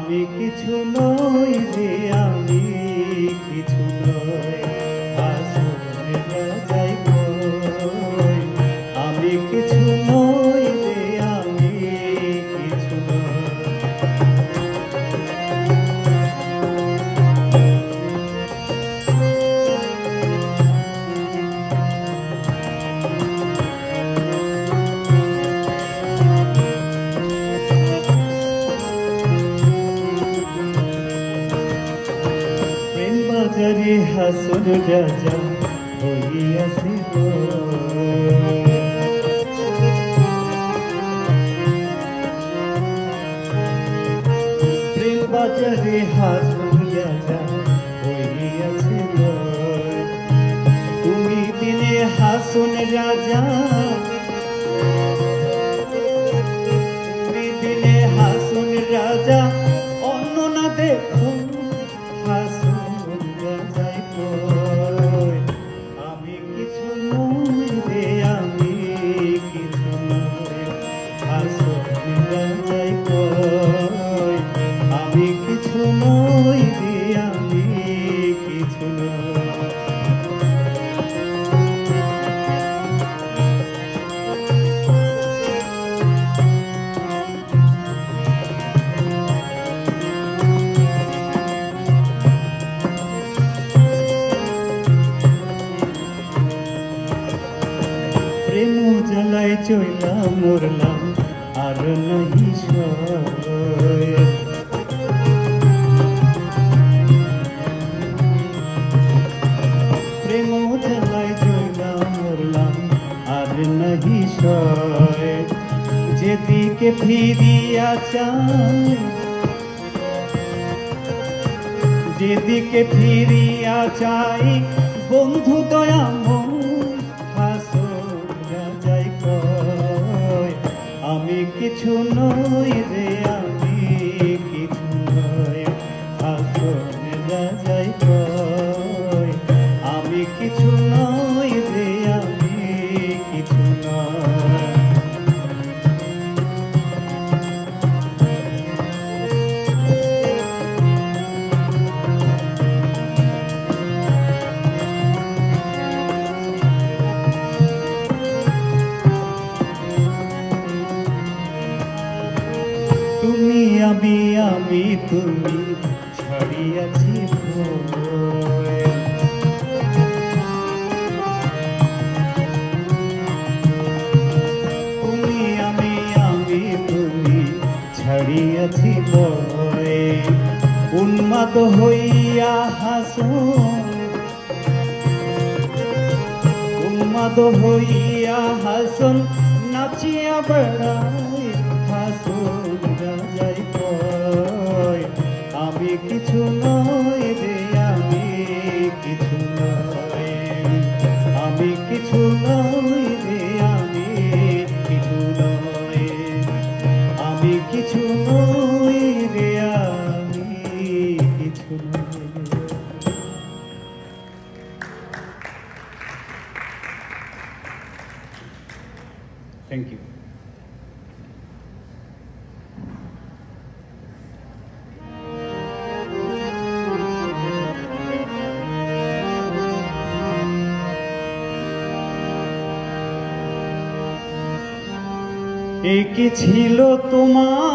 আমি কিছু নই রে, আমি কিছু নই, আসলে যাই কই। আমি কিছু নই রে, আমি কিছু নই। বাজারে হাসন রাজা হইয়াছিল, প্রেম বাজারে হাসন রাজা হইয়াছিল। তুমি দিনে হাসন রাজা, তুমি দিনে হাসন রাজা, অন্য না দেখো হাসন। আমি কিছু নই রে, আমি কিছু নই, আসলে যাই কই। আমি কিছু নই রে, আমি কিছু নই। প্রেম জ্বালায় চইলাম মরলাম আর নাহি সয়। প্রেম জ্বালায় চইলাম মরলাম আর নাহি সয়। যেদিকে ফিরিয়া চাই, যেদিকে ফিরিয়া চাই, বন্ধু দয়াময় আমি কিছু নই রে, আমি কিছু নই, আসলে যাই কই। আমি কিছু নই রে, আমি কিছু নই। তুমি আমি আমি তুমি ছাড়িয়াছি ভয়। তুমি আমি আমি তুমি ছাড়িয়াছি ভয়। উন্মাদ হইয়া হাসন, উন্মাদ হইয়া হাসন, নাচিয়া বেড়াই হাসন যাই কই। আমি কিছু নই রে, আমি কিছু নই, আমি কিছু নই রে, আমি কিছু নই, আমি কিছু নই রে, আমি কিছু নই। Thank you. এ কি ছিল তোমার